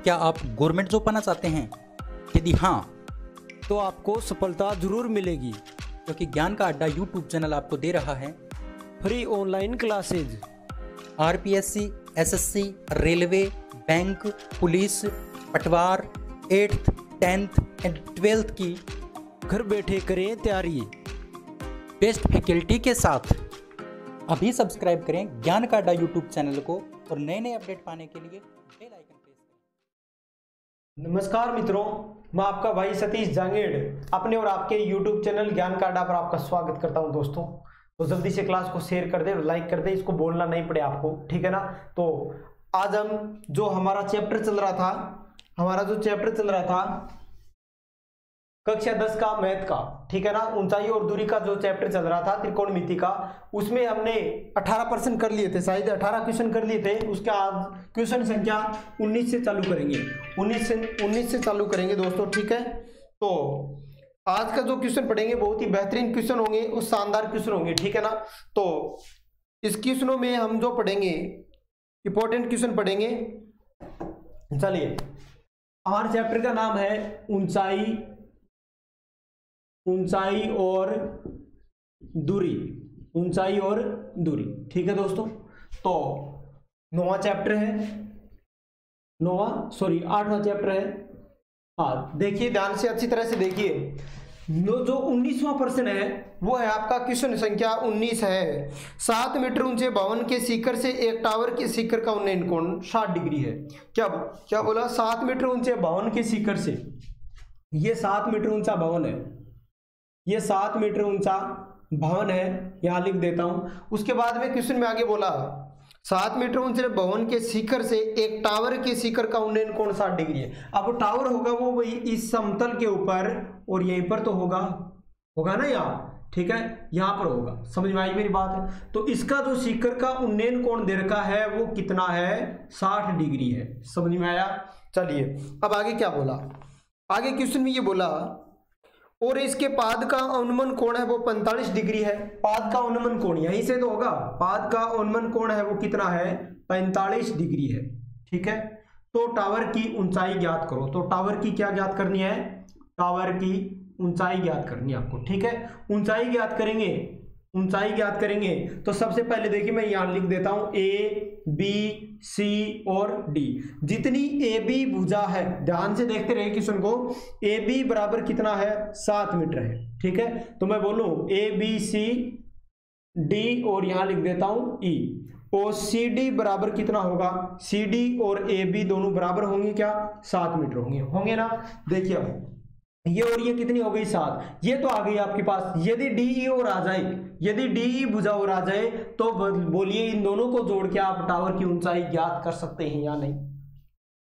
क्या आप government job पाना चाहते हैं? यदि हाँ, तो आपको सफलता जरूर मिलेगी, क्योंकि ज्ञान का अड्डा यूट्यूब चैनल आपको दे रहा है free online classes. RPSC, SSC, railway, bank, police, पटवार, 8th, 10th एंड 12th की घर बैठे करें तैयारी बेस्ट फैकल्टी के साथ। अभी सब्सक्राइब करें ज्ञान का अड्डा यूट्यूब चैनल को और नए नए अपडेट पाने के लिए बेल आइकन प्रेस करें। नमस्कार मित्रों, मैं आपका भाई सतीश जांगेड़ अपने और आपके YouTube चैनल ज्ञान का अड्डा पर आपका स्वागत करता हूं। दोस्तों, तो जल्दी से क्लास को शेयर कर दे और लाइक कर दे, इसको बोलना नहीं पड़े आपको, ठीक है ना। तो आज हम जो हमारा चैप्टर चल रहा था कक्षा 10 का मैथ का, ठीक है ना, ऊंचाई और दूरी का जो चैप्टर चल रहा था त्रिकोणमिति का, उसमें हमने 18% कर लिए थे, शायद 18 क्वेश्चन कर लिए थे। उसके आज क्वेश्चन संख्या 19 से चालू करेंगे, 19 से चालू करेंगे दोस्तों, ठीक है। तो आज का जो क्वेश्चन पढ़ेंगे बहुत ही बेहतरीन क्वेश्चन होंगे और शानदार क्वेश्चन होंगे, ठीक है ना। तो इस क्वेश्चनों में हम जो पढ़ेंगे इंपॉर्टेंट क्वेश्चन पढ़ेंगे। चलिए, हमारे चैप्टर का नाम है ऊंचाई और दूरी, ठीक है दोस्तों। तो 8वां चैप्टर है। हाँ, देखिए ध्यान से, अच्छी तरह से देखिए। जो 19वां प्रश्न है वो है आपका क्वेश्चन संख्या 19 है। 7 मीटर ऊंचे भवन के शिखर से एक टावर के शिखर का उन्नयन कोण 60 डिग्री है। क्या बोला? 7 मीटर ऊंचे भवन के शिखर से, ये 7 मीटर ऊंचा भवन है, ये 7 मीटर ऊंचा भवन है, यहां लिख देता हूं। उसके बाद में क्वेश्चन में आगे बोला 7 मीटर ऊंचे भवन के शिखर से एक टावर के शिखर का उन्नयन कोण 60 डिग्री है। अब टावर होगा वो वही इस समतल के ऊपर और यहीं पर तो होगा ना, यहाँ, ठीक है, यहां पर होगा। समझ में आई मेरी बात? तो इसका जो शिखर का उन्नयन कोण दे रखा है वो कितना है? 60 डिग्री है। समझ में आया? चलिए, अब आगे क्या बोला? आगे क्वेश्चन में ये बोला और इसके पाद का अनुमान कोण है वो 45 डिग्री है। पाद का अनुमान कोण यहीं से तो होगा। पाद का अनुमान कोण है वो कितना है? 45 डिग्री है, ठीक है। तो टावर की ऊंचाई ज्ञात करो। तो टावर की क्या ज्ञात करनी है? टावर की ऊंचाई ज्ञात करनी है आपको, ठीक है। ऊंचाई ज्ञात करेंगे तो सबसे पहले देखिए, मैं यहां लिख देता हूं A, B, C और D। जितनी AB भुजा है, ध्यान से देखते रहिए क्वेश्चन को। AB बराबर कितना है? 7 मीटर है, ठीक है। तो मैं बोलूं ABCD और यहां लिख देता हूं E। और CD बराबर कितना होगा? CD और AB दोनों बराबर होंगे क्या? 7 मीटर होंगे ना। देखिए अब ये और ये कितनी हो गई? 7। ये तो आ गई आपके पास। यदि DE और आ जाए, यदि DE भुजा और आ जाए तो बोलिए इन दोनों को जोड़ के आप टावर की ऊंचाई ज्ञात कर सकते हैं या नहीं?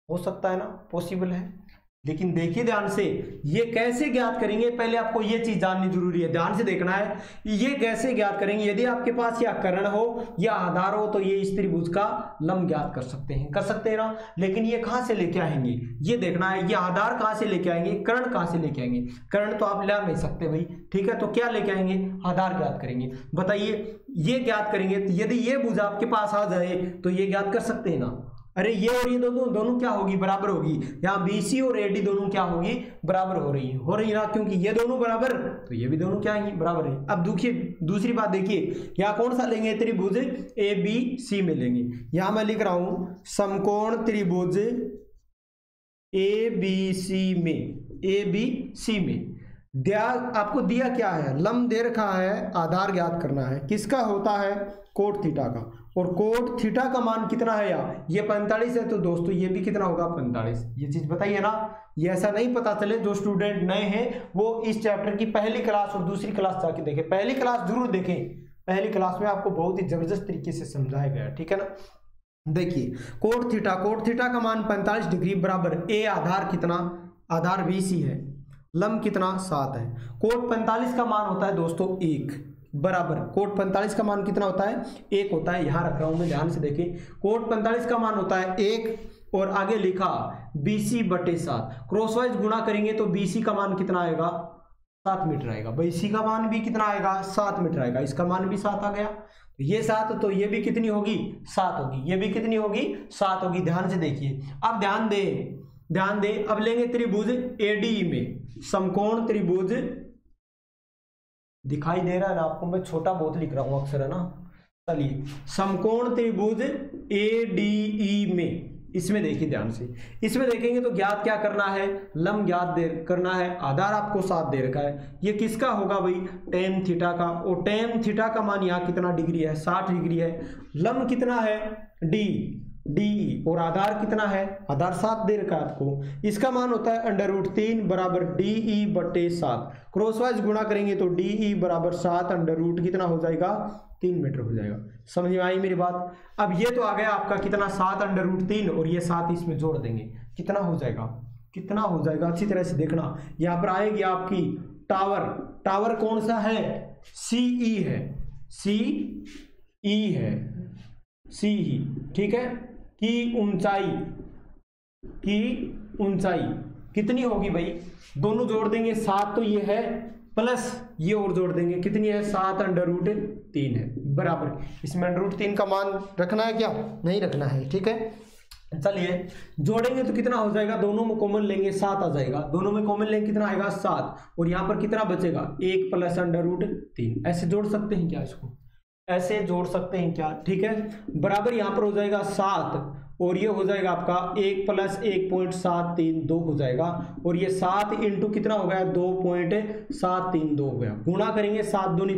हो सकता है ना, पॉसिबल है। लेकिन देखिए ध्यान से, ये कैसे ज्ञात करेंगे, पहले आपको ये चीज जाननी जरूरी है। ध्यान से देखना है, ये कैसे ज्ञात करेंगे। यदि आपके पास या कर्ण हो या आधार हो तो ये इस त्रिभुज का लंब ज्ञात कर सकते हैं ना। लेकिन ये कहां से लेके आएंगे, ये देखना है। ये आधार कहां से लेके आएंगे, कर्ण कहां से लेके आएंगे? कर्ण तो आप ला नहीं सकते भाई, ठीक है। तो क्या लेके आएंगे? आधार ज्ञात करेंगे। बताइए, ये ज्ञात करेंगे तो यदि ये भुजा आपके पास आ जाए तो ये ज्ञात कर सकते हैं ना। अरे ये और ये दोनों क्या होगी? बराबर होगी। यहाँ BC और AD दोनों क्या होगी? बराबर हो रही ना, क्योंकि ये दोनों बराबर तो ये भी दोनों क्या है? बराबर है। अब देखिए दूसरी बात, देखिए यहाँ कौन सा लेंगे? त्रिभुज ABC में लेंगे। यहाँ मैं लिख रहा हूं समकोण त्रिभुज ABC में आपको दिया क्या है? लंब दे रखा है, आधार ज्ञात करना है। किसका होता है? कोट थीटा का। और कोट थीटा का मान कितना है? यार ये 45 है, तो दोस्तों ये भी कितना होगा? 45। ये चीज बताइए ना। ये ऐसा नहीं पता चले, जो स्टूडेंट नए हैं वो इस चैप्टर की पहली क्लास और दूसरी क्लास जाके देखें। पहली क्लास जरूर देखें, पहली क्लास में आपको बहुत ही जबरदस्त तरीके से समझाया गया, ठीक है ना। देखिए कोट थीटा का मान 45 डिग्री बराबर A आधार कितना? आधार BC है, लंब कितना? 7 है। कोट 45 का मान होता है दोस्तों 1 बराबर। कोट 45 का मान कितना होता है? 1 होता है। यहां रख रहा हूं मैं, ध्यान से देखिए। कोट 45 का मान होता है 1 और आगे लिखा BC/7। क्रॉसवाइज गुणा करेंगे तो BC का मान कितना आएगा? 7 मीटर आएगा। BC का मान भी कितना आएगा? 7 मीटर आएगा। इसका मान भी 7 आ गया। तो ये 7, तो ये भी कितनी होगी 7 होगी, ये भी कितनी होगी 7 होगी। ध्यान से देखिए, अब ध्यान दे। अब लेंगे त्रिभुज एडी में समकोण त्रिभुज, दिखाई दे रहा है ना आपको, मैं छोटा बहुत लिख रहा हूं अक्सर, है ना। चलिए, समकोण त्रिभुज एडीई में, इसमें देखिए ध्यान से, इसमें देखेंगे तो ज्ञात क्या करना है, लंब ज्ञात करना है। आधार आपको 7 दे रखा है, ये किसका होगा भाई, tan थीटा का। और tan थीटा का मान यहाँ कितना डिग्री है, 60 डिग्री है। लंब कितना है, डी, और आधार कितना है, आधार 7 दे रखा है आपको। इसका मान होता है √3 बराबर DE/7। क्रॉसवाइज गुणा करेंगे तो DE बराबर 7 √ कितना हो जाएगा, 3 मीटर हो जाएगा। समझ में आई मेरी बात। अब ये तो आ गया आपका कितना, 7 √3, और ये 7 इसमें जोड़ देंगे, कितना हो जाएगा, अच्छी तरह से देखना। यहाँ पर आएगी आपकी टावर कौन सा है, CE है, CE, ठीक है। की ऊंचाई कितनी होगी भाई, दोनों जोड़ देंगे 7, तो ये है प्लस ये और जोड़ देंगे, कितनी है 7 √3 है, बराबर। इसमें √3 का मान रखना है क्या, नहीं रखना है, ठीक है। चलिए जोड़ेंगे तो कितना हो जाएगा, दोनों में कॉमन लेंगे 7 आ जाएगा, दोनों में कॉमन लेंगे कितना आएगा 7, और यहाँ पर कितना बचेगा 1 + √3। ऐसे जोड़ सकते हैं क्या, इसको ऐसे जोड़ सकते हैं क्या, ठीक है। बराबर यहाँ पर हो जाएगा 7, और ये हो जाएगा आपका 1 + 1.732 हो जाएगा, और ये 7 इंटू कितना हो गया 2.732 हो गया। गुणा करेंगे 7 दूनी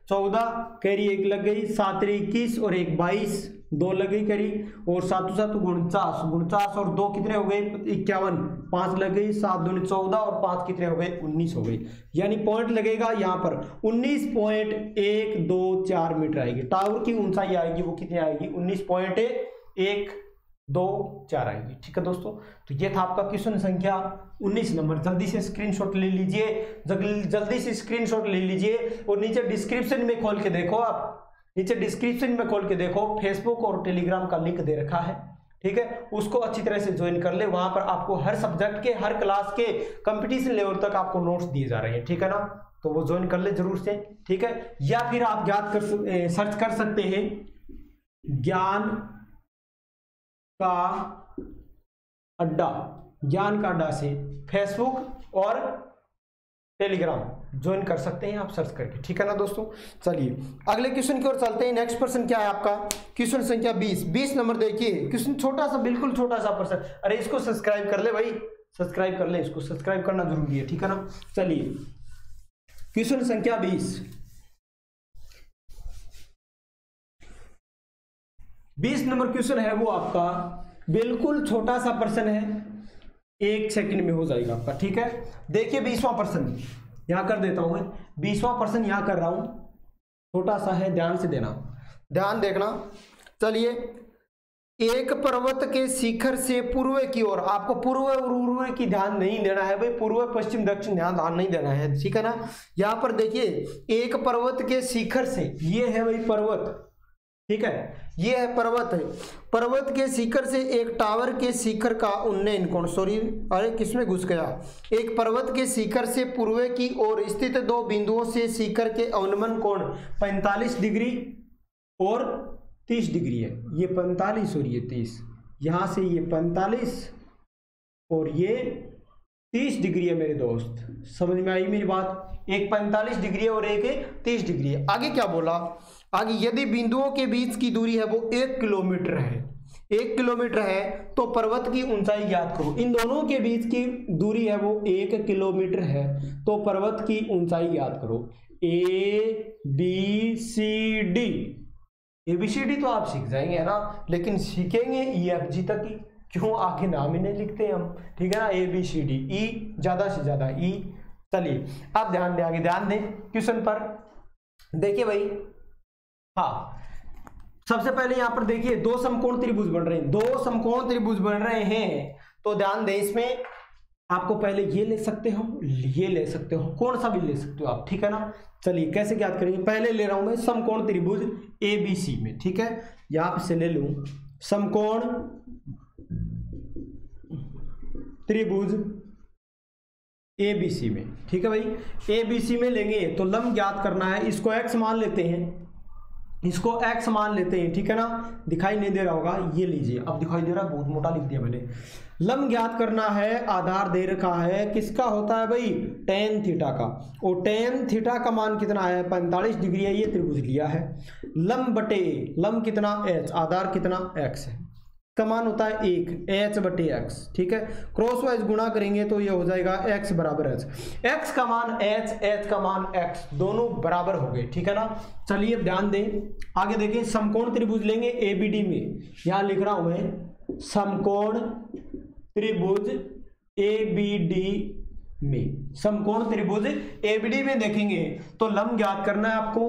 14, कैरी 1 लग गई, 7 × 21 और 1 22, 2 लग गई कैरी, और 7 × 7 49 और 2 कितने हो गए 51, 5 लग गई, 7 दूनी 14 और 5 कितने हो गए 19 हो गई। यानी पॉइंट लगेगा यहाँ पर 19.124 मीटर आएगी। टावर की ऊंचाई आएगी वो कितनी आएगी, 19.124 आएगी, ठीक है दोस्तों। तो ये था आपका क्वेश्चन संख्या 19 नंबर। जल्दी से स्क्रीनशॉट ले लीजिए, और नीचे डिस्क्रिप्शन में खोल के देखो, आप नीचे डिस्क्रिप्शन में खोल के देखो, फेसबुक और टेलीग्राम का लिंक दे रखा है, ठीक है। उसको अच्छी तरह से ज्वाइन कर ले, वहां पर आपको हर सब्जेक्ट के, हर क्लास के कंपटीशन लेवल तक आपको नोट्स दिए जा रहे हैं, ठीक है ना। तो वो ज्वाइन कर ले जरूर से, ठीक है। या फिर आप सर्च कर सकते हैं ज्ञान का अड्डा से फेसबुक और टेलीग्राम ज्वाइन कर सकते हैं आप सर्च करके, ठीक है ना दोस्तों। चलिए अगले क्वेश्चन की ओर चलते हैं। नेक्स्ट प्रश्न क्या है आपका, क्वेश्चन संख्या 20 नंबर देखिए। क्वेश्चन छोटा सा, बिल्कुल छोटा सा प्रश्न। अरे इसको सब्सक्राइब कर ले भाई, सब्सक्राइब कर ले, इसको सब्सक्राइब करना जरूरी है, ठीक है ना। चलिए क्वेश्चन संख्या 20 नंबर क्वेश्चन है वो आपका बिल्कुल छोटा सा प्रश्न है, 1 सेकंड में हो जाएगा आपका, ठीक है। देखिए 20वां प्रश्न यहां कर देता हूं मैं, 20वां प्रश्न यहां कर रहा हूं, छोटा सा है, ध्यान से देना, ध्यान देखना। चलिए, एक पर्वत के शिखर से पूर्व की ओर, आपको पूर्व और उत्तर की ध्यान नहीं देना है भाई, पूर्व पश्चिम दक्षिण ध्यान नहीं देना है, ठीक है ना। यहां पर देखिए एक पर्वत के शिखर से, ये है भाई पर्वत, ठीक है, ये है पर्वत के शिखर से एक टावर के शिखर का उन्नयन कोण, अरे किसमें घुस गया, एक पर्वत के शिखर से पूर्व की ओर स्थित 2 बिंदुओं से शिखर के अवनमन कोण 45 डिग्री और 30 डिग्री है। ये 45 और ये 30, यहां से ये 45 और ये 30 डिग्री है मेरे दोस्त, समझ में आई मेरी बात। एक 45 डिग्री है और एक 30 डिग्री है। आगे क्या बोला, आगे यदि बिंदुओं के बीच की दूरी है वो 1 किलोमीटर है, 1 किलोमीटर है, तो पर्वत की ऊंचाई ज्ञात करो। इन दोनों के बीच की दूरी है वो 1 किलोमीटर है, तो पर्वत की ऊंचाई ज्ञात करो। ABCD तो आप सीख जाएंगे, है ना, लेकिन सीखेंगे EFG तक ही, क्यों आगे नाम ही नहीं लिखते हम, ठीक है ना। ABCD, E ज्यादा से ज्यादा E। चलिए अब ध्यान दें, आगे ध्यान दें क्वेश्चन पर। देखिए भाई, हाँ, सबसे पहले यहां पर देखिए 2 समकोण त्रिभुज बन रहे हैं, 2 समकोण त्रिभुज बन रहे हैं, तो ध्यान दें इसमें आपको पहले ये ले सकते हो, ये ले सकते हो, कौन सा भी ले सकते हो आप, ठीक है ना। चलिए कैसे ज्ञात करेंगे, पहले ले रहा हूं मैं समकोण त्रिभुज ABC में, ठीक है। यहां से ले लूं समकोण त्रिभुज ए बी सी में, ठीक है भाई। ए बी सी में लेंगे तो लंब ज्ञात करना है, इसको x मान लेते हैं, इसको x मान लेते हैं, ठीक है ना। दिखाई नहीं दे रहा होगा, ये लीजिए, अब दिखाई दे रहा है, बहुत मोटा लिख दिया मैंने। लंब ज्ञात करना है, आधार दे रखा है, किसका होता है भाई, tan थीटा का, और tan थीटा का मान कितना है, 45 डिग्री है, ये त्रिभुज लिया है। लंब बटे लंब कितना h, आधार कितना x है, का मान होता है 1 h बटे x, ठीक है। क्रॉस वाइज गुणा करेंगे तो ये हो जाएगा x बराबर h, x का मान h, h का मान x, दोनों बराबर हो गए, ठीक है ना। चलिए ध्यान दें, आगे देखें, समकोण त्रिभुज लेंगे ABD में, यहां लिख रहा हूं मैं समकोण त्रिभुज ABD में, समकोण त्रिभुज ABD में देखेंगे तो लंब ज्ञात करना है आपको,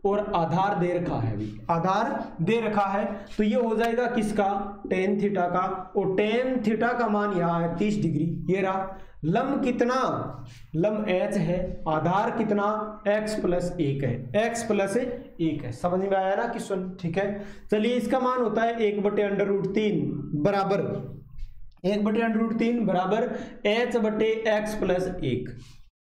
और आधार दे रखा है भी, आधार दे रखा है, तो ये हो जाएगा किसका, tan थीटा का, और tan थीटा का मान यहाँ है 30 डिग्री, ये रहा। लंब कितना, लंब h है, आधार कितना x प्लस 1 है, x प्लस 1 है, समझ में आया ना क्वेश्चन, ठीक है। चलिए इसका मान होता है 1/√3 बराबर 1/√3 बराबर h बटे x प्लस 1,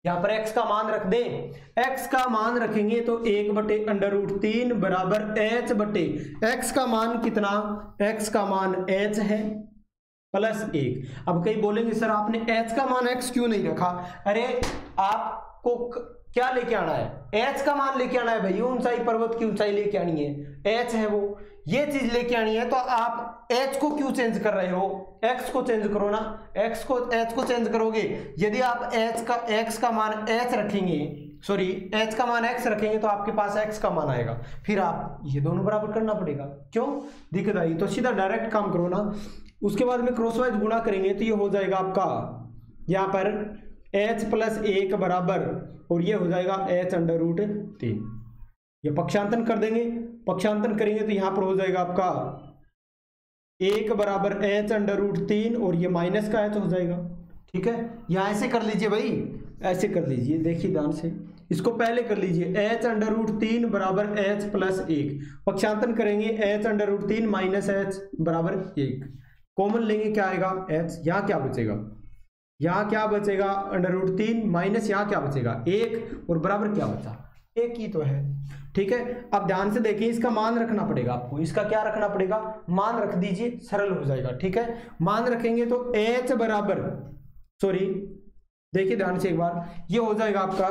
यहां पर x का मान रख दें, x का मान रखेंगे तो 1/√3 बराबर h बटे x का मान कितना, x का मान h है प्लस 1। अब कई बोलेंगे सर आपने h का मान x क्यों नहीं रखा, अरे आपको क्या लेके आना है, h का मान लेके आना है भाई, ऊंचाई पर्वत की ऊंचाई लेके आनी है, h है वो, ये चीज लेके आनी है, तो आप h को क्यों चेंज कर रहे हो, x को चेंज करो ना, h को चेंज करोगे। यदि आप x का मान h रखेंगे, सॉरी h का मान x रखेंगे तो आपके पास x का मान आएगा, फिर आप ये दोनों बराबर करना पड़ेगा, क्यों दिक्कत आई, तो सीधा डायरेक्ट काम करो ना। उसके बाद में क्रॉस वाइज गुणा करेंगे तो ये हो जाएगा आपका यहाँ पर h प्लस 1 बराबर, और ये हो जाएगा h/√3, ये पक्षांतन कर देंगे, पक्षांतन करेंगे तो यहाँ पर हो जाएगा आपका 1 बराबर h/√3, और ये माइनस का h हो जाएगा, ठीक है। यहाँ ऐसे कर लीजिए भाई, ऐसे कर लीजिए, देखिए ध्यान से, इसको पहले कर लीजिए, h/√3 बराबर h प्लस 1, पक्षांतन करेंगे h/√3 माइनस h बराबर 1, कॉमन लेंगे क्या आएगा h, यहाँ क्या बचेगा, यहाँ क्या बचेगा √3 माइनस यहाँ क्या बचेगा 1, और बराबर क्या बचा, 1 ही तो है, ठीक है। अब ध्यान से देखिए, इसका मान रखना पड़ेगा आपको, इसका क्या रखना पड़ेगा, मान रख दीजिए, सरल हो जाएगा, ठीक है। मान रखेंगे तो h बराबर, सॉरी देखिए ध्यान से एक बार, ये हो जाएगा आपका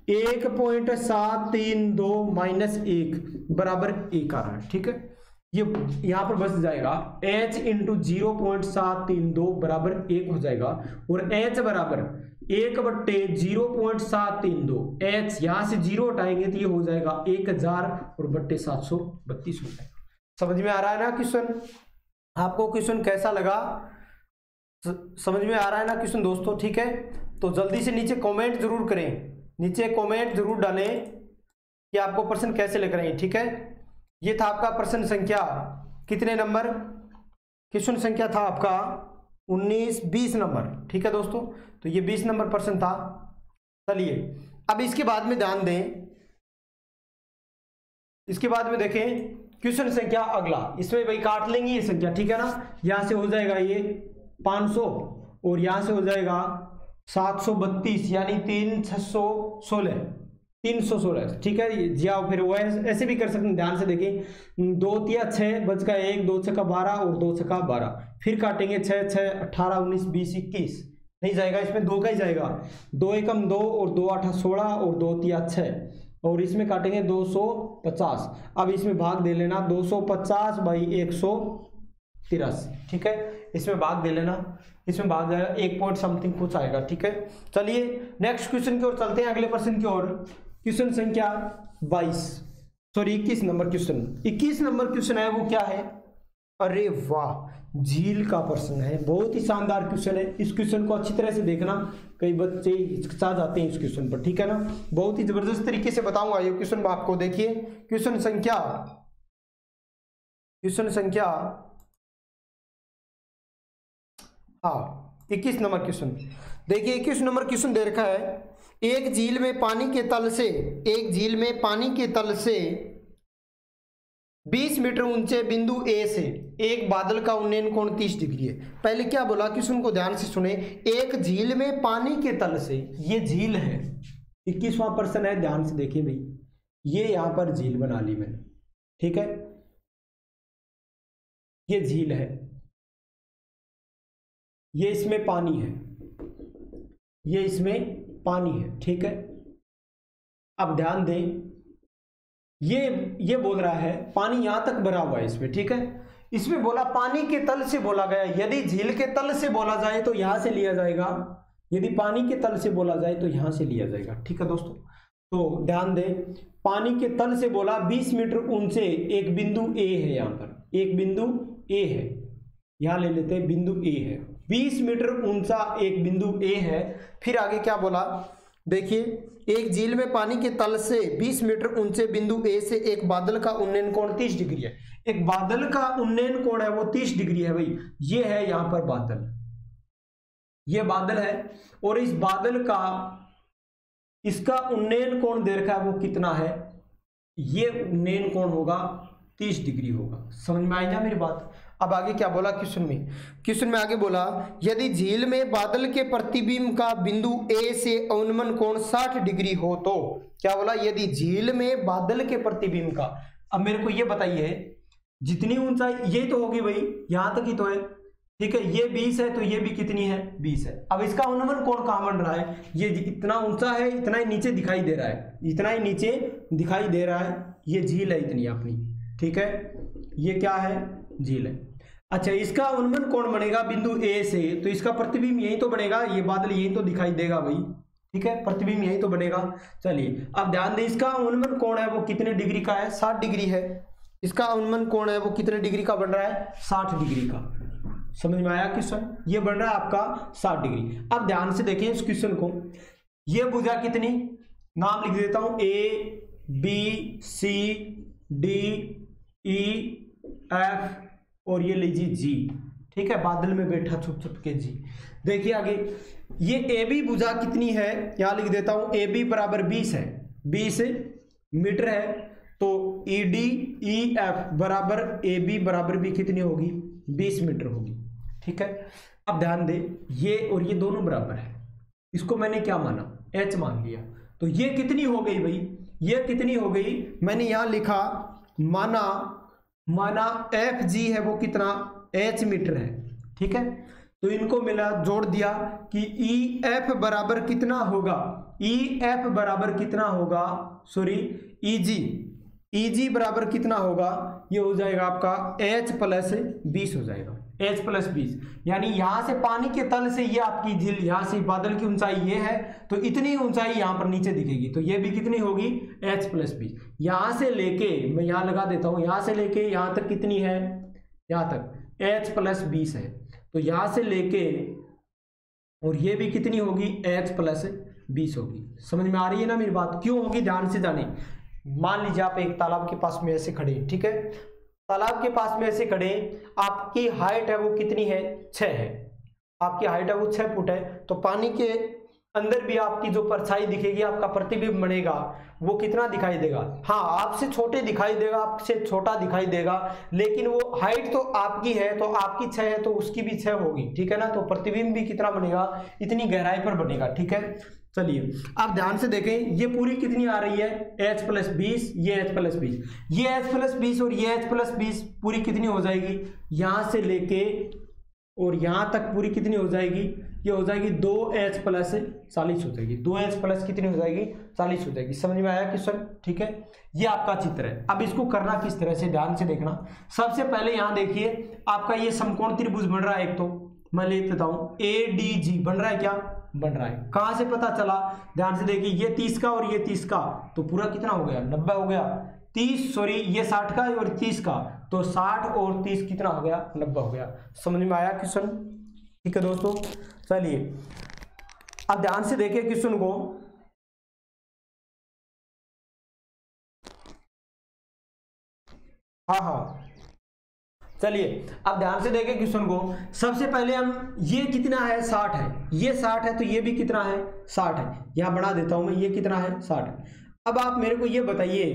1.732 माइनस 1 बराबर 1 आ रहा है, ठीक है। ये यहां पर बच जाएगा h इंटू 0.732 बराबर 1 हो जाएगा, और h बराबर 1/0.732, h यहां से 0 हटाएंगे तो ये हो जाएगा 1000 और बट्टे 732 हो जाएगा। समझ में आ रहा है ना क्वेश्चन, आपको क्वेश्चन कैसा लगा, समझ में आ रहा है ना क्वेश्चन दोस्तों, ठीक है। तो जल्दी से नीचे कमेंट जरूर करें, नीचे कमेंट जरूर डालें कि आपको प्रश्न कैसे लग रहे हैं, ठीक है। ये था आपका प्रश्न संख्या कितने नंबर, क्वेश्चन संख्या था आपका 19-20 नंबर, ठीक है दोस्तों। तो ये 20 नंबर प्रश्न था। चलिए अब इसके बाद में ध्यान दें, इसके बाद में देखें क्वेश्चन संख्या अगला, इसमें भाई काट लेंगे ये संख्या, ठीक है ना। यहां से हो जाएगा ये 500 और यहां से हो जाएगा 732, यानी 316, ठीक है जी। आओ फिर वो ऐसे भी कर सकते हैं, ध्यान से देखें, 2 × 6 बच गया 1, 2 × 12 और 2 × 12, फिर काटेंगे 6 6 18 19 20 21, नहीं जाएगा इसमें 2 का ही जाएगा, 2 एकम 2 और 2 8 16 और 2 × 6, और इसमें काटेंगे 250। अब इसमें भाग दे लेना 250 बाई 183, ठीक है, इसमें भाग दे लेना, इसमें भाग जाएगा 1 पॉइंट समथिंग कुछ आएगा, ठीक है। चलिए नेक्स्ट क्वेश्चन की ओर चलते हैं, अगले प्रश्न की ओर। क्वेश्चन संख्या 21 नंबर क्वेश्चन, 21 नंबर क्वेश्चन है वो क्या है, अरे वाह, झील का प्रश्न है, बहुत ही शानदार क्वेश्चन है। इस क्वेश्चन को अच्छी तरह से देखना, कई बच्चे हिचकिचा जाते हैं इस क्वेश्चन पर, ठीक है ना। बहुत ही जबरदस्त तरीके से बताऊंगा ये क्वेश्चन आपको। देखिए क्वेश्चन संख्या हाँ 21 नंबर क्वेश्चन। देखिए 21 नंबर क्वेश्चन दे रखा है, एक झील में पानी के तल से 20 मीटर ऊंचे बिंदु ए से एक बादल का उन्नयन कोण 30 डिग्री है। पहले क्या बोला क्वेश्चन को ध्यान से सुने। एक झील में पानी के तल से, ये झील है, 21वां प्रश्न है, ध्यान से देखिए भाई, ये यहां पर झील बना ली मैंने, ठीक है, ये झील है, ये इसमें पानी है, ये इसमें पानी है, ठीक है। अब ध्यान दें, ये बोल रहा है पानी यहां तक भरा हुआ है इसमें, ठीक है। इसमें बोला पानी के तल से बोला गया, यदि झील के तल से बोला जाए तो यहां से लिया जाएगा, यदि पानी के तल से बोला जाए तो यहां से लिया जाएगा, ठीक है दोस्तों। तो ध्यान दें, पानी के तल से बोला 20 मीटर ऊंचे एक बिंदु ए है, यहां पर एक बिंदु ए है, यहां ले लेते हैं बिंदु ए है, 20 मीटर ऊंचा एक बिंदु ए है। फिर आगे क्या बोला, देखिए, एक झील में पानी के तल से 20 मीटर ऊंचे बिंदु ए से एक बादल का उन्नयन कोण 30 डिग्री है। एक बादल का उन्नयन कोण है वो 30 डिग्री है भाई, ये है यहां पर बादल, ये बादल है, और इस बादल का इसका उन्नयन कोण दे रखा है वो कितना है, ये उन्नयन कोण होगा 30 डिग्री होगा। समझ में आई ना मेरी बात। अब आगे क्या बोला क्वेश्चन में आगे बोला, यदि झील में बादल के प्रतिबिंब का बिंदु ए से अवनमन कोण 60 डिग्री हो तो, क्या बोला, यदि झील में बादल के प्रतिबिंब का, अब मेरे को ये बताइए, जितनी ऊंचाई ये तो होगी भाई, यहां तक ही तो है, ठीक है, ये 20 है तो ये भी कितनी है, 20 है। अब इसका अवनमन कोण कहां बन रहा है, ये इतना ऊंचा है, इतना ही नीचे दिखाई दे रहा है, इतना ही नीचे दिखाई दे रहा है, ये झील है इतनी अपनी, ठीक है, ये क्या है, झील है। अच्छा, इसका उन्नयन कोण बनेगा बिंदु ए से, तो इसका प्रतिबिंब यही तो बनेगा, ये बादल यही तो दिखाई देगा भाई, ठीक है, प्रतिबिंब यही तो बनेगा। चलिए अब ध्यान दें, इसका उन्नयन कोण है वो कितने डिग्री का है, 60 डिग्री है। इसका उन्नयन कोण है वो कितने डिग्री का बन रहा है, 60 डिग्री का। समझ में आया क्वेश्चन, ये बन रहा है आपका 60 डिग्री। अब ध्यान से देखें इस क्वेश्चन को, ये भुजा कितनी, नाम लिख देता हूं, A B C D E F और ये लीजिए जी, ठीक है, बादल में बैठा छुप छुप के जी। देखिए आगे, ये ए बी भुजा कितनी है, यहां लिख देता हूं, ए बी बराबर 20 है, 20 मीटर है, तो ई डी ई एफ बराबर ए बी बराबर भी कितनी होगी, 20 मीटर होगी, ठीक है। अब ध्यान दे, ये और ये दोनों बराबर है, इसको मैंने क्या माना, एच मान लिया, तो ये कितनी हो गई भाई, ये कितनी हो गई, मैंने यहां लिखा माना एफ जी है वो कितना, एच मीटर है, ठीक है। तो इनको मिला, जोड़ दिया कि ई एफ बराबर कितना होगा, ई एफ बराबर कितना होगा, सॉरी ई जी बराबर कितना होगा, ये हो जाएगा आपका एच प्लस 20 हो जाएगा, एच प्लस 20, यानी यहां से पानी के तल से ये आपकी झील, यहां से बादल की ऊंचाई ये है, तो इतनी ऊंचाई यहां पर नीचे दिखेगी, तो ये भी कितनी होगी, एच प्लस 20। यहां से लेके, मैं यहां लगा देता हूं, यहां से लेके यहां तक कितनी है, यहां तक एच प्लस 20 है, तो यहां से लेके और ये भी कितनी होगी, एच प्लस 20 होगी। समझ में आ रही है ना मेरी बात, क्यों होगी, ध्यान से जाने। मान लीजिए आप एक तालाब के पास में ऐसे खड़े, ठीक है, तालाब के पास में ऐसे खड़े, आपकी हाइट है वो कितनी है, 6 है, आपकी हाइट है वो 6 फुट है, तो पानी के अंदर भी आपकी जो परछाई दिखेगी, आपका प्रतिबिंब बनेगा, वो कितना दिखाई देगा, हाँ आपसे छोटे दिखाई देगा, आपसे छोटा दिखाई देगा, लेकिन वो हाइट तो आपकी है, तो आपकी 6 है तो उसकी भी 6 होगी, ठीक है ना, तो प्रतिबिंब भी कितना बनेगा, इतनी गहराई पर बनेगा, ठीक है। चलिए आप ध्यान से देखें, ये पूरी कितनी आ रही है, एच प्लस 20, ये एच प्लस 20, ये एच प्लस 20 और ये एच प्लस 20 पूरी कितनी हो जाएगी, यहां से लेके और यहां तक पूरी कितनी हो जाएगी, ये हो जाएगी 2h प्लस 40 हो जाएगी, 2h प्लस कितनी हो जाएगी, 40 हो जाएगी। समझ में आया क्वेश्चन, ठीक है, ये आपका चित्र है। अब इसको करना किस तरह से, ध्यान से देखना। सबसे पहले यहां देखिए, आपका ये समकोण त्रिभुज बन रहा है, एक तो मैं ले लेता हूं ADG बन रहा है, क्या बन रहा है, कहां से पता चला, ध्यान से देखिए, ये 30 का और ये 30 का, तो पूरा कितना हो गया, 90 हो गया, 30 सॉरी ये 60 का और 30 का, तो 60 और 30 कितना हो गया, 90 हो गया। समझ में आया क्वेश्चन, ठीक है दोस्तों। चलिए अब ध्यान से देखिए क्वेश्चन को, हाँ चलिए अब ध्यान से देखें क्वेश्चन को। सबसे पहले हम, ये कितना है, 60 है, ये 60 है, तो ये भी कितना है, 60 है, यहां बढ़ा देता हूं मैं, ये कितना है, 60 है। अब आप मेरे को ये बताइए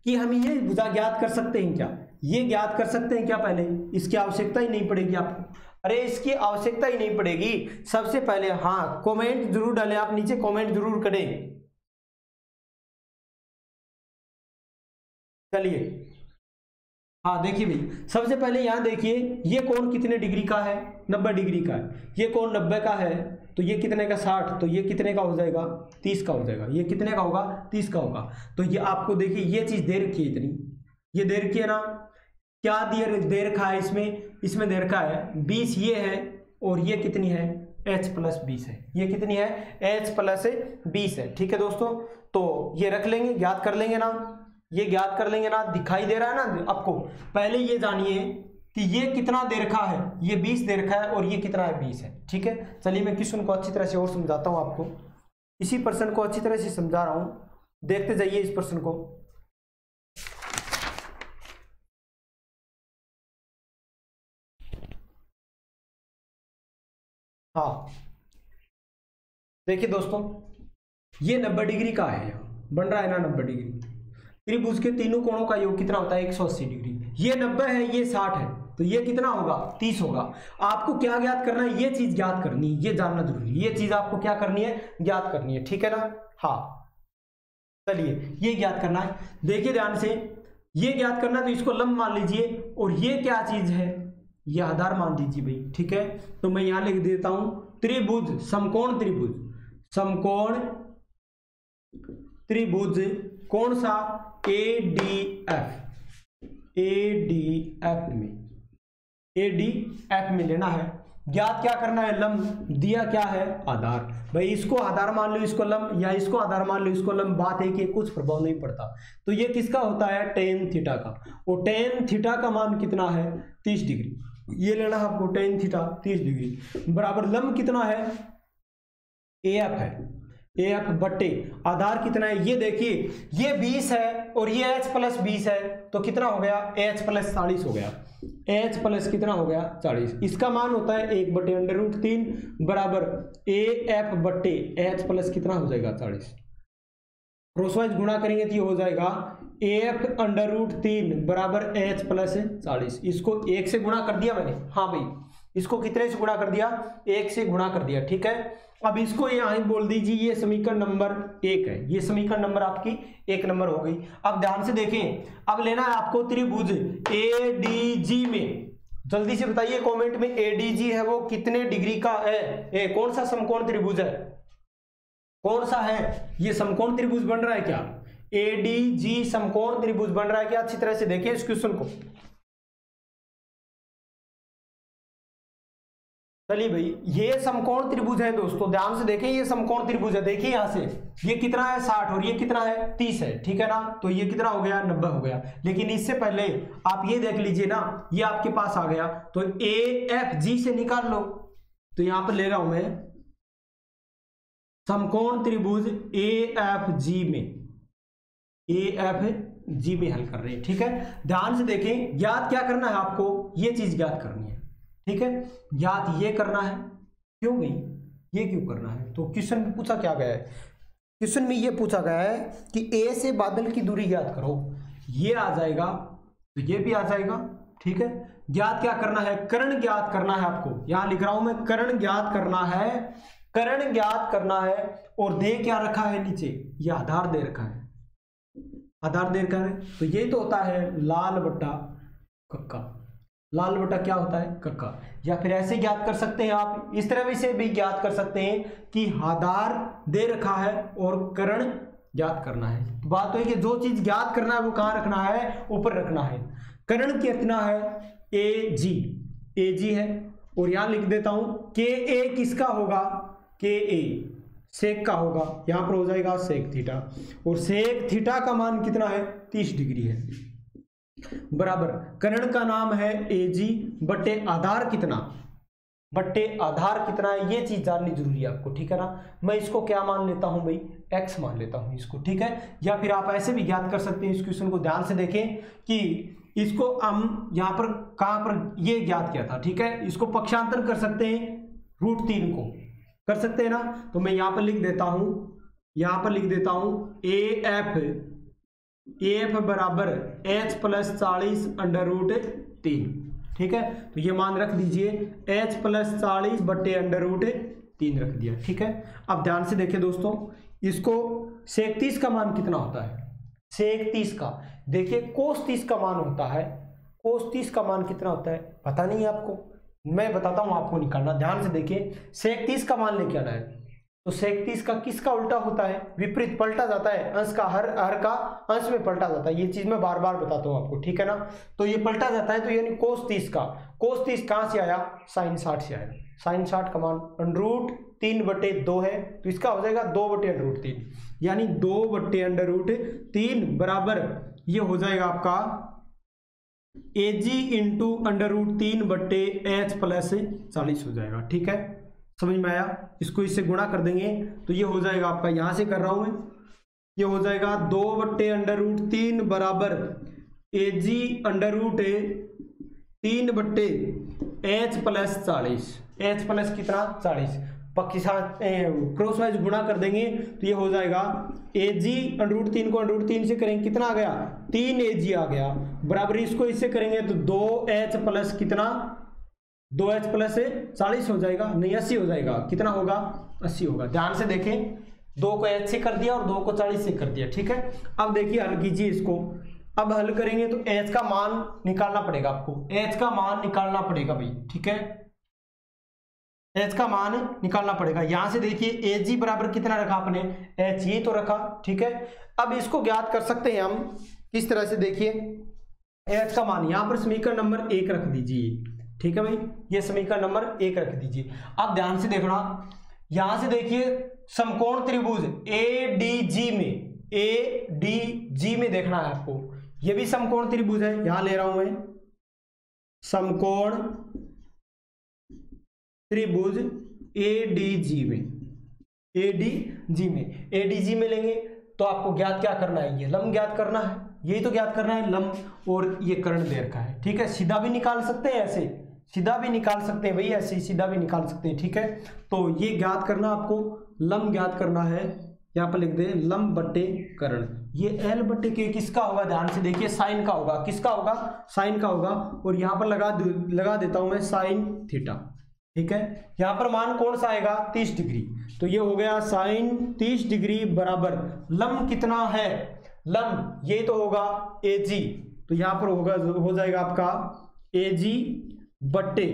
कि हम ये भुजा ज्ञात कर सकते हैं क्या, ये ज्ञात कर सकते हैं क्या? पहले इसकी आवश्यकता ही नहीं पड़ेगी आपको। अरे इसकी आवश्यकता ही नहीं पड़ेगी। सबसे पहले हाँ कमेंट जरूर डालें, आप नीचे कमेंट जरूर करें। चलिए हाँ देखिए भाई, सबसे पहले यहां देखिए ये कोण कितने डिग्री का है? 90 डिग्री का है। ये कोण 90 का है तो ये कितने का? 60। तो ये कितने का हो जाएगा? 30 का हो जाएगा। ये कितने का होगा? 30 का होगा। तो ये आपको देखिए ये चीज दे रखी है इतनी, ये दे रखी है ना। क्या दे रखा है इसमें दे रखा है 20 ये है, और ये कितनी है? h+20 है। ये कितनी है? h+20 है। ठीक है दोस्तों, तो ये रख लेंगे, ज्ञात कर लेंगे ना, ये ज्ञात कर लेंगे ना। दिखाई दे रहा है ना आपको? पहले ये जानिए कि ये कितना दे रखा है, ये 20 दे रखा है और ये कितना है? 20 है। ठीक है, चलिए मैं क्वेश्चन को अच्छी तरह से और समझाता हूं आपको। इसी प्रश्न को अच्छी तरह से समझा रहा हूं, देखते जाइए इस प्रश्न को। हाँ देखिए दोस्तों, ये 90 डिग्री का है, बन रहा है ना 90 डिग्री। त्रिभुज के तीनों कोणों का योग कितना होता है? 180 डिग्री। ये 90 है, ये 60 है, तो ये कितना होगा? 30 होगा। आपको क्या ज्ञात करना है? ये चीज ज्ञात करनी है, ये जानना जरूरी है। ये चीज आपको क्या करनी है? ज्ञात करनी है। ठीक है ना? हाँ चलिए ये ज्ञात करना है। देखिए ध्यान से, ये ज्ञात करना है तो इसको लंब मान लीजिए, और ये क्या चीज है? ये आधार मान लीजिए भाई। ठीक है, तो मैं यहां लिख देता हूं त्रिभुज, समकोण त्रिभुज, समकोण त्रिभुज कौन सा? ADF, ADF में लेना है। ज्ञात क्या करना है? लंब। दिया क्या है? आधार। भाई इसको आधार मान लो, इसको लंब, या इसको आधार मान लो, इसको लंब। बात है कि कुछ प्रभाव नहीं पड़ता। तो ये किसका होता है? tan थीटा का। और tan थीटा का मान कितना है? 30 डिग्री। ये लेना है आपको, tan थीटा 30 डिग्री बराबर लंब कितना है? AF है। AF बट्टे आधार कितना है? ये देखिए ये 20 है और ये h+20 है, तो कितना हो गया? h+40 हो गया। h+ कितना हो गया? 40। इसका मान होता है 1/√3 बराबर AF बट्टे h+ कितना हो जाएगा? 40। क्रॉसवाइज गुणा करेंगे तो ये हो जाएगा AF√3 बराबर h+40। इसको 1 से गुणा कर दिया मैंने। हाँ भाई, इसको कितने से गुणा कर दिया? 1 से गुणा कर दिया। ठीक है, अब इसको यहां बोल दीजिए ये समीकरण नंबर 1 है। ये समीकरण नंबर आपकी 1 नंबर हो गई। अब ध्यान से देखें, अब लेना है आपको त्रिभुज ADG में। जल्दी से बताइए कमेंट में, ADG है वो कितने डिग्री का है? कौन सा समकोण त्रिभुज है? कौन सा है? ये समकोण त्रिभुज बन रहा है क्या? ADG समकोण त्रिभुज बन रहा है क्या? अच्छी तरह से देखिए इस क्वेश्चन को। चलिए भाई, ये समकोण त्रिभुज है दोस्तों, ध्यान से देखें, ये समकोण त्रिभुज है। देखिए यहां से ये कितना है? 60 और ये कितना है? 30 है। ठीक है ना? तो ये कितना हो गया? 90 हो गया। लेकिन इससे पहले आप ये देख लीजिए ना, ये आपके पास आ गया, तो AFG से निकाल लो। तो यहां पर ले रहा हूं मैं समकोण त्रिभुज AFG में, AFG में हल कर रहे हैं। ठीक है, ध्यान से देखें, ज्ञात क्या करना है आपको? ये चीज ज्ञात करनी है। ठीक है, ज्ञात ये करना है। क्यों भाई ये क्यों करना है? तो क्वेश्चन में पूछा क्या गया है? क्वेश्चन में ये पूछा गया है कि A से बादल की दूरी ज्ञात करो। ये आ जाएगा तो ये भी आ जाएगा। ठीक है, ज्ञात क्या करना है? कर्ण ज्ञात करना है आपको। यहां लिख रहा हूं मैं, कर्ण ज्ञात करना है, कर्ण ज्ञात करना है। और दे क्या रखा है नीचे? ये आधार दे रखा है, आधार दे रखा है। तो ये तो होता है लाल बट्टा कक्का। लाल बटा क्या होता है? कक्का। या फिर ऐसे ज्ञात कर सकते हैं आप, इस तरह से भी ज्ञात कर सकते हैं कि आधार दे रखा है और कर्ण ज्ञात करना है। तो बात तो है कि जो चीज ज्ञात करना है वो कहां रखना है? ऊपर रखना है। कर्ण कितना है? AG है। और यहां लिख देता हूं KA किसका होगा? KA सेक का होगा। यहां पर हो जाएगा सेक थीटा, और सेक थीटा का मान कितना है? 30 डिग्री है बराबर कर्ण का नाम है AG बट्टे आधार कितना? बट्टे आधार कितना है? ये चीज जाननी जरूरी है आपको। ठीक है ना? मैं इसको क्या मान लेता हूं भाई? X मान लेता हूं इसको। ठीक है, या फिर आप ऐसे भी ज्ञात कर सकते हैं। इस क्वेश्चन को ध्यान से देखें कि इसको हम यहां पर कहां पर ये ज्ञात किया था। ठीक है, इसको पक्षांतर कर सकते हैं, √3 को कर सकते हैं ना। तो मैं यहां पर लिख देता हूं, यहां पर लिख देता हूं AF एफ बराबर एच प्लस 40 अंडर रूट 3। ठीक है, तो ये मान रख दीजिए एच प्लस 40 बट्टे अंडर रूट 3 रख दिया। ठीक है, अब ध्यान से देखिए दोस्तों, इसको सेक 30 का मान कितना होता है, सेक 30 का देखिए कोस 30 का मान होता है, कोस 30 का मान कितना होता है पता नहीं है आपको, मैं बताता हूं आपको निकालना। ध्यान से देखिए, सेक 30 का मान लेके आना है, तो सेक 30 का किसका उल्टा होता है, विपरीत पलटा जाता है, अंश का हर का अंश में पलटा जाता है। ये चीज मैं बार बार बताता हूं आपको, ठीक है ना। तो ये पलटा जाता है, तो यानी कोस 30 का, कोस 30 कहां से आया, साइन 60 से आया। साइन 60 का मान अंडर रूट 3 बटे 2 है, तो इसका हो जाएगा 2 बटे अंडर रूट 3, यानी 2 बटे अंडर रूट 3 बराबर ये हो जाएगा आपका एजी इंटू अंडर रूट 3 बट्टे एच प्लस 40 हो जाएगा। ठीक है, समझ में आया। इसको इससे गुणा कर देंगे तो ये हो जाएगा आपका, यहां से कर रहा हूं मैं, ये हो जाएगा 2 बट्टे अंडर रूट 3 बराबर एजी अंडर रूट 3 बट्टे एच प्लस 40, एच प्लस कितना 40, पक्की साथ क्रॉस वाइज गुणा कर देंगे तो ये हो जाएगा एजी अंडर रूट 3 को अंडर रूट 3 से करेंगे कितना आ गया 3 एजी आ गया, बराबर इसको इससे करेंगे तो 2h प्लस कितना 2h प्लस 40 हो जाएगा, नहीं 80 हो जाएगा, कितना होगा 80 होगा। ध्यान से देखें, 2 को h से कर दिया और 2 को 40 से कर दिया। ठीक है, अब देखिए हल कीजिए इसको, अब हल करेंगे तो h का मान निकालना पड़ेगा आपको, h का मान निकालना पड़ेगा भाई। ठीक है, h का मान निकालना पड़ेगा। यहां से देखिए एजी बराबर कितना रखा आपने, h ये तो रखा। ठीक है, अब इसको ज्ञात कर सकते हैं हम किस तरह से, देखिए h का मान यहां पर समीकरण नंबर 1 रख दीजिए। ठीक है भाई, ये समीकरण नंबर 1 रख दीजिए। अब ध्यान से देखना, यहां से देखिए समकोण त्रिभुज एडीजी में, एडीजी में देखना है आपको, ये भी समकोण त्रिभुज है, यहां ले रहा हूं मैं समकोण त्रिभुज एडीजी में, एडीजी में, एडीजी में लेंगे तो आपको ज्ञात क्या करना है, ये लंब ज्ञात करना है, यही तो ज्ञात करना है लंब, और ये कर्ण दे रखा है। ठीक है, सीधा भी निकाल सकते हैं, ऐसे सीधा भी निकाल सकते हैं भाई, ऐसे सीधा भी निकाल सकते हैं। ठीक है, तो ये ज्ञात करना आपको, लंब ज्ञात करना है, यहाँ पर लिख दे लंब बट्टे कर्ण, ये एल बट्टे के किसका होगा, ध्यान से देखिए साइन का होगा, किसका होगा साइन का होगा, और यहाँ पर लगा देता हूं मैं साइन थीटा। ठीक है, यहां पर मान कौन सा आएगा 30 डिग्री, तो ये हो गया साइन 30 डिग्री बराबर लंब कितना है, लंब ये तो होगा एजी, तो यहां पर होगा हो जाएगा आपका एजी बट्टे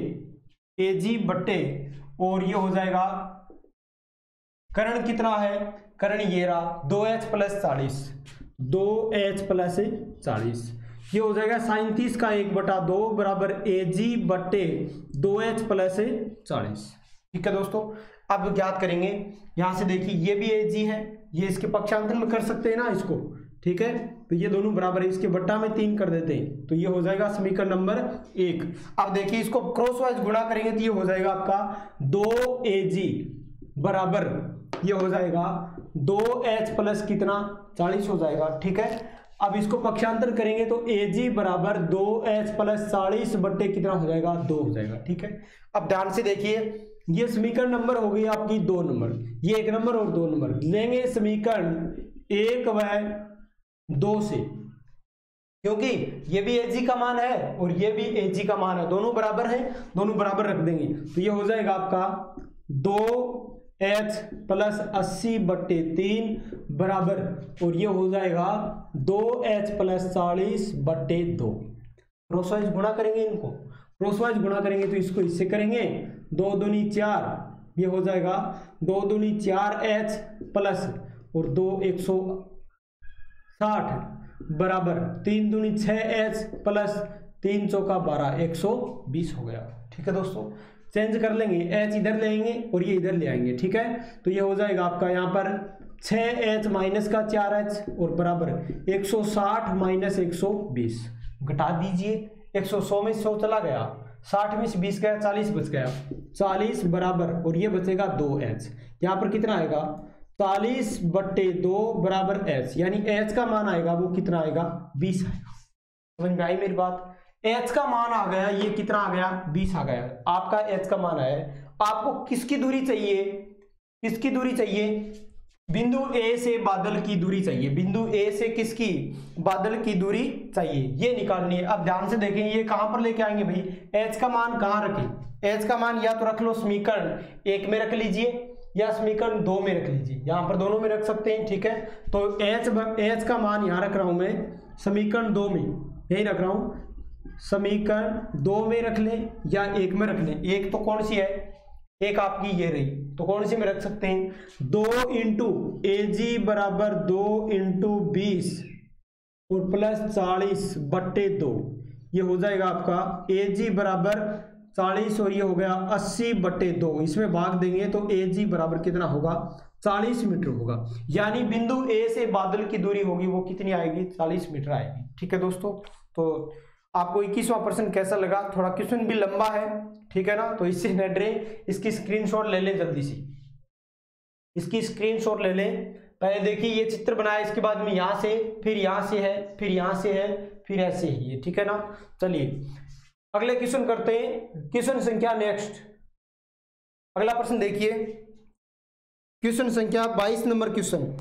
और ये हो जाएगा कर्ण कितना है, कर्ण ये रहा 2h प्लस 40, 2h प्लस 40, ये हो जाएगा साइन 30 का 1/2 बराबर एजी बट्टे 2h प्लस 40। ठीक है दोस्तों, अब ज्ञात करेंगे, यहां से देखिए ये भी एजी है, ये इसके पक्षांतर में कर सकते हैं ना इसको। ठीक है, तो ये दोनों बराबर है, इसके बट्टा में 3 कर देते हैं, तो ये हो जाएगा समीकरण नंबर 1। अब देखिए इसको क्रॉस वाइज गुणा करेंगे तो ये हो जाएगा आपका 2AG बराबर ये हो जाएगा 2h प्लस कितना 40 हो जाएगा। ठीक है, अब इसको पक्षांतर करेंगे तो AG बराबर 2h प्लस 40 बट्टे कितना हो जाएगा 2 हो जाएगा। ठीक है, अब ध्यान से देखिए, ये समीकरण नंबर हो गई आपकी 2 नंबर, ये 1 नंबर और 2 नंबर लेंगे समीकरण 1 व 2 से, क्योंकि ये भी AG का मान है और ये भी AG का मान है, दोनों बराबर है, दोनों बराबर रख देंगे तो ये हो जाएगा आपका 2h प्लस 80 बट्टे 3 बराबर, और ये हो जाएगा 2h प्लस 40 बट्टे 2। क्रॉस वाइज गुणा करेंगे, इनको क्रॉस वाइज गुणा करेंगे तो इसको इससे करेंगे 2 दूनी 4, ये हो जाएगा 2 दूनी 4h प्लस और 2 160 बराबर 3 दूनी 6h प्लस 3 चौका 12 120 हो गया। ठीक है दोस्तों, चेंज कर लेंगे, h इधर लेंगे और ये इधर ले आएंगे। ठीक है, तो ये हो जाएगा आपका यहाँ पर 6h माइनस का 4h और बराबर 160 माइनस 120, घटा दीजिए, 100 में 100 चला गया, 60 में से 20 गया, 40 बच गया, 40 बराबर और ये बचेगा 2h, यहाँ पर कितना आएगा 40 बट्टे 2 बराबर h, यानी h का मान आएगा वो कितना आएगा 20 आएगा। समझ में आई मेरी बात, h का मान आ गया, ये कितना आ गया 20 आ गया, आपका h का मान आया। आपको किसकी दूरी चाहिए, किसकी दूरी चाहिए, बिंदु ए से बादल की दूरी चाहिए, बिंदु ए से किसकी, बादल की दूरी चाहिए, ये निकालनी है। अब ध्यान से देखें ये कहां पर लेके आएंगे भाई, एच का मान कहां रखें, एच का मान या तो रख लो समीकरण 1 में रख लीजिए या समीकरण 2 में रख लीजिए, यहां पर दोनों में रख सकते हैं, ठीक है। तो एच का मान यहां रख रहा हूं मैं समीकरण 2 में, यही रख रहा हूं, समीकरण 2 में रख लें या 1 में रख लें, एक तो कौन सी है, एक आपकी ये रही, तो कौन सी में रख सकते हैं, 2 इंटू एजी बराबर 2 इंटू 20 और प्लस 40/2, ये हो जाएगा आपका एजी बराबर 40 और ये हो गया 80/2, इसमें भाग देंगे तो एजी बराबर कितना होगा, 40 मीटर होगा। यानी बिंदु ए से बादल की दूरी होगी वो कितनी आएगी, 40 मीटर आएगी, ठीक है दोस्तों। तो आपको 21वां प्रश्न कैसा लगा, थोड़ा क्वेश्चन भी लंबा है, ठीक है ना, तो इससे न डरे, इसकी स्क्रीनशॉट ले लें जल्दी से, इसकी स्क्रीनशॉट ले लें। पहले देखिए ये चित्र बनाया, इसके बाद में यहां से, फिर यहां से है, फिर यहां से है, फिर ऐसे ही है, ठीक है ना। चलिए अगले क्वेश्चन करते हैं, क्वेश्चन संख्या नेक्स्ट, अगला प्रश्न देखिए, क्वेश्चन संख्या 22 नंबर क्वेश्चन,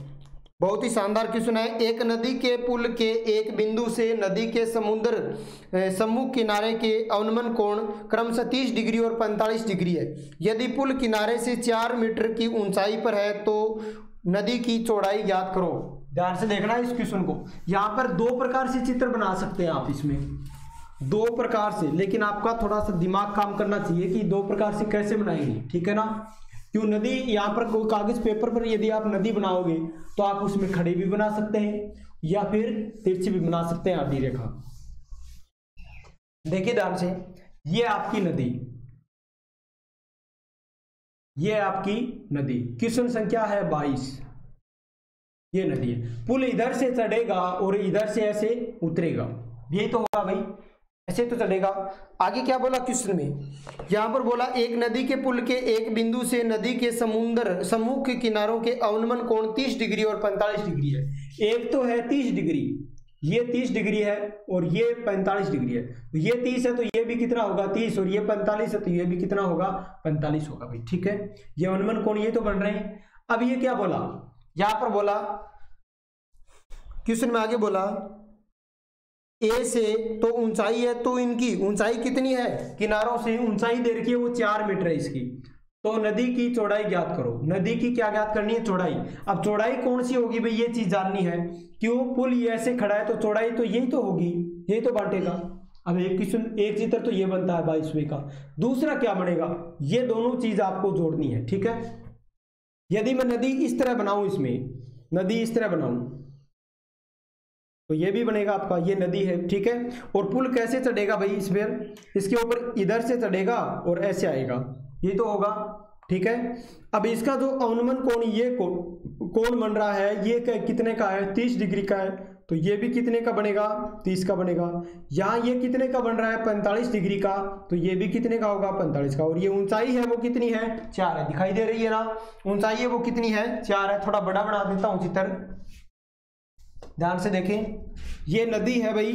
बहुत ही शानदार क्वेश्चन है। एक नदी के पुल के एक बिंदु से नदी के समुद्र सम्मुख किनारे के अवनमन कोण क्रमशः 30 डिग्री और 45 डिग्री है। यदि पुल किनारे से 4 मीटर की ऊंचाई पर है तो नदी की चौड़ाई ज्ञात करो। ध्यान से देखना इस क्वेश्चन को, यहाँ पर 2 प्रकार से चित्र बना सकते हैं आप, इसमें 2 प्रकार से, लेकिन आपका थोड़ा सा दिमाग काम करना चाहिए कि 2 प्रकार से कैसे बनाएंगे, ठीक है ना। क्यों, नदी यहाँ पर कोई कागज पेपर पर यदि आप नदी बनाओगे तो आप उसमें खड़ी भी बना सकते हैं या फिर तिरछी भी बना सकते हैं, आधी रेखा। देखिए ध्यान से, ये आपकी नदी, ये आपकी नदी, क्वेश्चन संख्या है 22, ये नदी है, पुल इधर से चढ़ेगा और इधर से ऐसे उतरेगा, यही तो होगा भाई, ऐसे तो चलेगा। आगे क्या बोला क्वेश्चन में, यहां पर बोला एक नदी के पुल के एक बिंदु से नदी के समुद्र सम्मुख के किनारों के अवनमन कोण 30 डिग्री और 45 डिग्री है। एक तो है 30 डिग्री, ये 30 डिग्री है और ये 45 डिग्री है, तो ये 30 है तो ये भी कितना होगा 30, और ये 45 है तो ये भी कितना होगा 45 होगा भाई, ठीक है। ये अवनमन कोण ये तो बन रहे हैं। अब ये क्या बोला, यहां पर बोला क्वेश्चन में आगे बोला ए से तो ऊंचाई है, तो इनकी ऊंचाई कितनी है, किनारों से ऊंचाई दे रखी है वो 4 मीटर है इसकी, तो नदी की चौड़ाई ज्ञात करो। नदी की क्या ज्ञात करनी है, चौड़ाई। अब चौड़ाई कौन सी होगी भाई, ये चीज जाननी है, क्यों, पुल ये ऐसे खड़ा है तो चौड़ाई तो यही तो होगी, यही तो बांटेगा। अब एक क्वेश्चन, एक चित्र तो ये बनता है 22वें का, दूसरा क्या बनेगा, ये दोनों चीज आपको जोड़नी है, ठीक है। यदि मैं नदी इस तरह बनाऊं, इसमें नदी इस तरह बनाऊं तो ये भी बनेगा आपका, ये नदी है, ठीक है। और पुल कैसे चढ़ेगा भाई, इसमें इसके ऊपर इधर से चढ़ेगा और ऐसे आएगा, ये तो होगा, ठीक है। अब इसका जो अवनमन कोण, ये कोण बन रहा है, ये कितने का है, 30 डिग्री का है, तो ये भी कितने का बनेगा, 30 का बनेगा। यहाँ ये कितने का बन रहा है, 45 डिग्री का, तो ये भी कितने का होगा, 45 का। और ये ऊंचाई है वो कितनी है, 4 है, दिखाई दे रही है ना, ऊंचाई है वो कितनी है, 4 है। थोड़ा बड़ा बना देता हूं चित्र, ध्यान से देखें, ये नदी है भाई,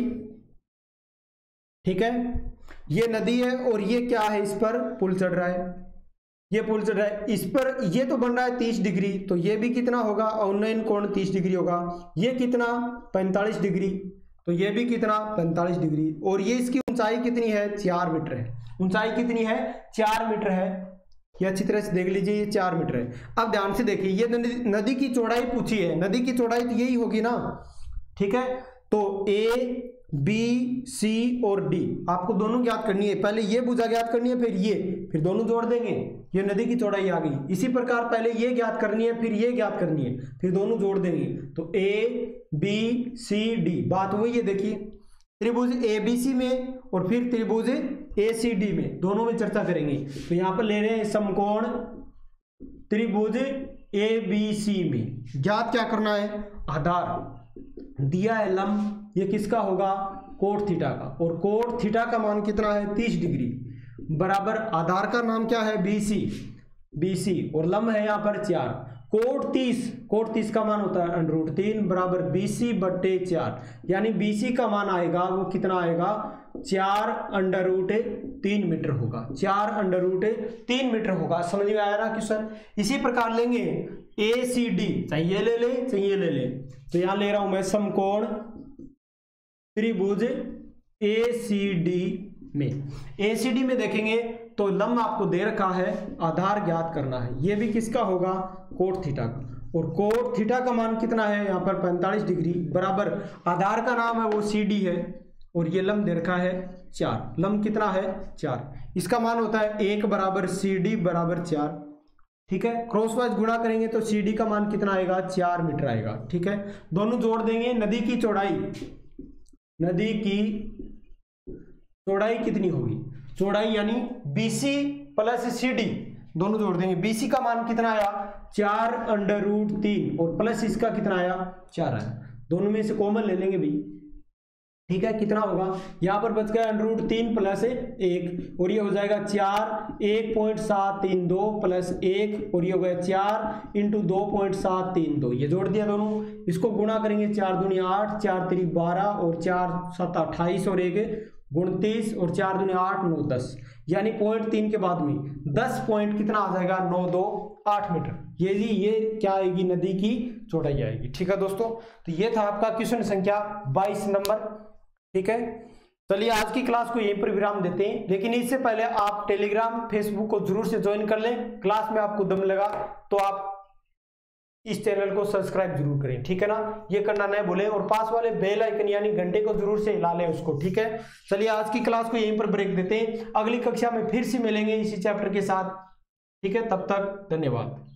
ठीक है, ये नदी है और ये क्या है, इस पर पुल चढ़ रहा है, ये पुल चढ़ रहा है, इस पर ये तो बन रहा है 30 डिग्री, तो ये भी कितना होगा, अवनयन कोण 30 डिग्री होगा। ये कितना, 45 डिग्री, तो ये भी कितना, 45 डिग्री। और ये इसकी ऊंचाई कितनी है, 4 मीटर है, ऊंचाई कितनी है, 4 मीटर है, ये अच्छी तरह से देख लीजिए, ये 4 मीटर है। अब ध्यान से देखिए, ये नदी की चौड़ाई पूछी है, नदी की चौड़ाई तो यही होगी ना, ठीक है। तो ए बी सी और डी आपको दोनों ज्ञात करनी है, पहले ये भुजा ज्ञात करनी है, फिर ये, फिर दोनों जोड़ देंगे, ये नदी की चौड़ाई आ गई। इसी प्रकार पहले ये ज्ञात करनी है, फिर ये ज्ञात करनी है, फिर दोनों जोड़ देंगे, तो ए बी सी डी, बात वही है। देखिए त्रिभुज ए बी सी में और फिर त्रिभुज ए सी डी में, दोनों में चर्चा करेंगे। तो यहां पर ले रहे हैं समकोण त्रिभुज ए बी सी में, ज्ञात क्या करना है, आधार दिया है लंब, ये किसका होगा, कोट थीटा का, और कोट थीटा का मान कितना है, 30 डिग्री, बराबर आधार का नाम क्या है, बीसी, बीसी, और लंब है यहाँ पर 4, कोट 30 का मान होता है √3 बराबर BC/4, यानी BC का मान आएगा वो कितना आएगा, 4√3 मीटर होगा, 4√3 मीटर होगा। समझ में आया ना क्वेश्चन। इसी प्रकार लेंगे ACD, चाहिए ले ले, चाहिए ले ले, तो यहां ले रहा हूं मैं समकोण त्रिभुज ACD में देखेंगे तो लंब आपको दे रखा है, आधार ज्ञात करना है। ये भी किसका होगा, कोट थीटा का, और कोट थीटा का मान कितना है यहाँ पर 45 डिग्री बराबर आधार का नाम है वो CD है, और ये लंब दे रखा है 4, लंब कितना है 4, इसका मान होता है 1 बराबर CD बराबर 4। ठीक है, क्रॉसवाइज गुणा करेंगे तो CD का मान कितना आएगा, 4 मीटर आएगा। ठीक है, दोनों जोड़ देंगे। नदी की चौड़ाई कितनी होगी, चौड़ाई यानी BC प्लस CD दोनों जोड़ देंगे। BC का मान कितना आया 4√3 और प्लस इसका कितना आया 4 आया, दोनों में से कॉमन ले लेंगे भाई। ठीक है, कितना होगा, यहाँ पर बच गया √3 प्लस 1 और ये हो जाएगा 4, 1.732 प्लस 1 और ये हो गया 4 इंटू 2.732, ये जोड़ दिया दोनों, इसको गुणा करेंगे 4 दूनी 8, 4 3 12 और 4 7 28 और 1 29 और 4 दूनी 8 9 10, यानी 0.3 के बाद में 10 पॉइंट कितना आ जाएगा 928 मीटर। ये क्या आएगी, नदी की चौड़ाई आएगी। ठीक है दोस्तों, तो ये था आपका क्वेश्चन संख्या 22 नंबर। ठीक है, चलिए आज की क्लास को यहीं पर विराम देते हैं, लेकिन इससे पहले आप टेलीग्राम फेसबुक को जरूर से ज्वाइन कर लें। क्लास में आपको दम लगा तो आप इस चैनल को सब्सक्राइब जरूर करें। ठीक है ना, ये करना नहीं भूलें, और पास वाले बेल आइकन यानी घंटे को जरूर से हिला लें उसको। ठीक है, चलिए आज की क्लास को यहीं पर ब्रेक देते हैं, अगली कक्षा में फिर से मिलेंगे इसी चैप्टर के साथ। ठीक है, तब तक धन्यवाद।